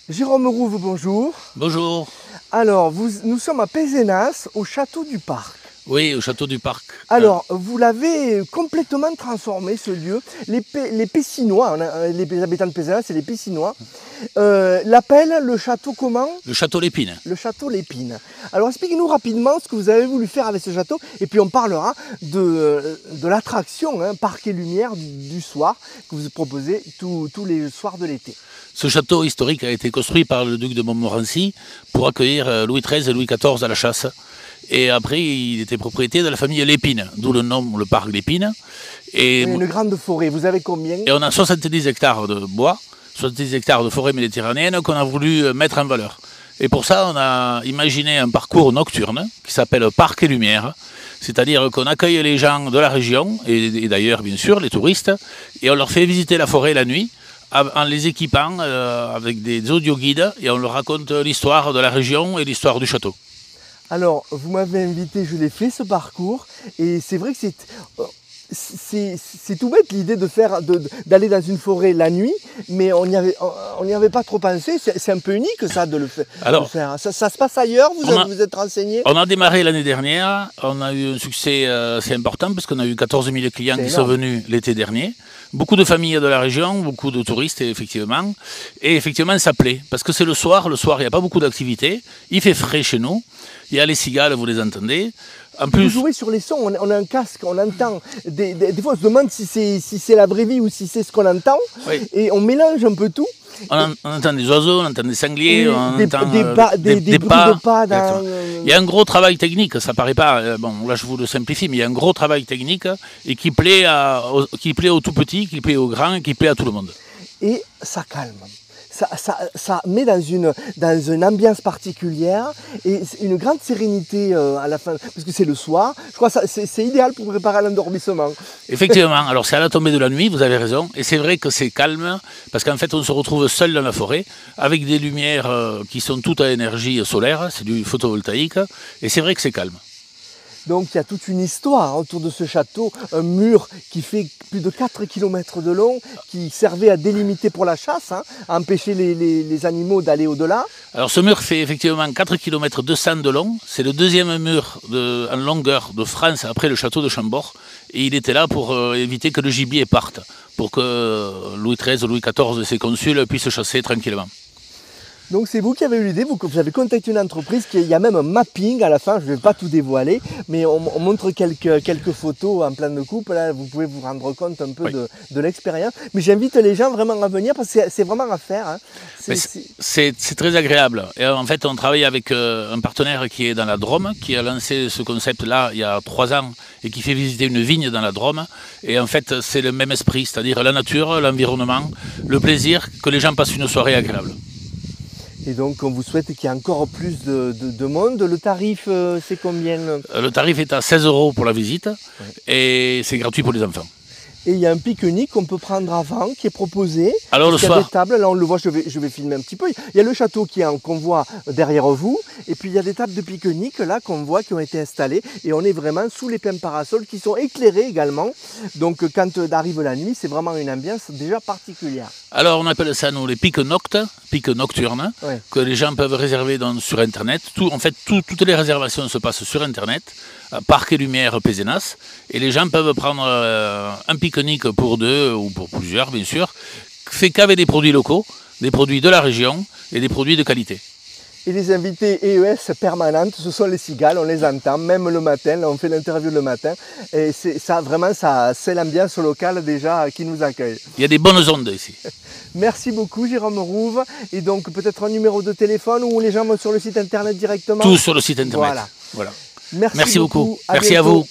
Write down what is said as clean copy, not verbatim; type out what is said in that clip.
Jérôme Rouve, bonjour. Bonjour. Alors, nous sommes à Pézenas, au château du Parc. Oui, au château du Parc. Alors, vous l'avez complètement transformé, ce lieu. Les Pécinois, les habitants de Pézenas, c'est les Pécinois, l'appellent le château comment? Le château Lépine. Le château Lépine. Alors, expliquez-nous rapidement ce que vous avez voulu faire avec ce château, et puis on parlera de l'attraction Parc et Lumière du soir, que vous proposez tous les soirs de l'été. Ce château historique a été construit par le duc de Montmorency pour accueillir Louis XIII et Louis XIV à la chasse. Et après, il était propriété de la famille Lépine, d'où le nom, le parc Lépine. Et une grande forêt, vous avez combien? Et on a 70 hectares de bois, 70 hectares de forêt méditerranéenne qu'on a voulu mettre en valeur. Et pour ça, on a imaginé un parcours nocturne qui s'appelle Parc et Lumière. C'est-à-dire qu'on accueille les gens de la région, et d'ailleurs, bien sûr, les touristes, et on leur fait visiter la forêt la nuit, en les équipant avec des audioguides, et on leur raconte l'histoire de la région et l'histoire du château. Alors, vous m'avez invité, je l'ai fait ce parcours, et c'est vrai que c'est tout bête l'idée d'aller dans une forêt la nuit, mais on n'y avait pas trop pensé. C'est un peu unique ça de le faire. Alors, ça se passe ailleurs, vous êtes renseigné? On a démarré l'année dernière, on a eu un succès assez important parce qu'on a eu 14 000 clients qui sont venus l'été dernier. Beaucoup de familles de la région, beaucoup de touristes effectivement. Et effectivement ça plaît parce que c'est le soir il n'y a pas beaucoup d'activités, il fait frais chez nous, il y a les cigales, vous les entendez. En plus, vous jouez sur les sons, on a un casque, on entend. Des fois, on se demande si c'est la vraie vie ou si c'est ce qu'on entend. Oui. Et on mélange un peu tout. On entend des oiseaux, on entend des sangliers, on entend des bruits de pas. Il y a un gros travail technique, ça paraît pas. Bon, là je vous le simplifie, mais il y a un gros travail technique et qui plaît aux tout petits, qui plaît aux grands, et qui plaît à tout le monde. Et ça calme. Ça met dans une ambiance particulière et une grande sérénité à la fin, parce que c'est le soir. Je crois que c'est idéal pour préparer l'endormissement. Effectivement, alors c'est à la tombée de la nuit, vous avez raison, et c'est vrai que c'est calme, parce qu'en fait on se retrouve seul dans la forêt, avec des lumières qui sont toutes à énergie solaire, c'est du photovoltaïque, et c'est vrai que c'est calme. Donc il y a toute une histoire autour de ce château, un mur qui fait plus de 4 km de long, qui servait à délimiter pour la chasse, à empêcher les animaux d'aller au-delà. Alors ce mur fait effectivement 4 km 200 de long, c'est le deuxième mur en longueur de France après le château de Chambord, et il était là pour éviter que le gibier parte, pour que Louis XIII, Louis XIV et ses consuls puissent chasser tranquillement. Donc c'est vous qui avez eu l'idée, vous avez contacté une entreprise, il y a même un mapping à la fin, je ne vais pas tout dévoiler, mais on montre quelques photos en pleine coupe, là vous pouvez vous rendre compte un peu oui. de l'expérience. Mais j'invite les gens vraiment à venir parce que c'est vraiment à faire. C'est très agréable. Et en fait on travaille avec un partenaire qui est dans la Drôme, qui a lancé ce concept-là il y a 3 ans et qui fait visiter une vigne dans la Drôme. Et en fait c'est le même esprit, c'est-à-dire la nature, l'environnement, le plaisir, que les gens passent une soirée agréable. Et donc on vous souhaite qu'il y ait encore plus de monde. Le tarif, c'est combien? Le tarif est à 16 € pour la visite, oui. Et c'est gratuit pour les enfants. Et il y a un pique-nique qu'on peut prendre avant, qui est proposé. Alors le soir. Il y a des tables, là on le voit, je vais filmer un petit peu. Il y a le château qu'on voit derrière vous, et puis il y a des tables de pique-nique là qu'on voit qui ont été installées, et on est vraiment sous les pleins parasols qui sont éclairés également. Donc quand arrive la nuit, c'est vraiment une ambiance déjà particulière. Alors on appelle ça nous les piques nocturnes, oui. Que les gens peuvent réserver sur internet. En fait, toutes les réservations se passent sur internet. Parc et Lumière Pézenas, et les gens peuvent prendre un pique-nique pour 2 ou pour plusieurs bien sûr, fait qu'avec des produits locaux, des produits de la région et des produits de qualité. Et les invités EES permanentes, ce sont les cigales, on les entend, même le matin, là on fait l'interview le matin, et c'est l'ambiance locale déjà qui nous accueille. Il y a des bonnes ondes ici. Merci beaucoup Jérôme Rouve, et donc peut-être un numéro de téléphone ou les gens vont sur le site internet directement? Tout sur le site internet. Voilà. Merci beaucoup. Merci à vous.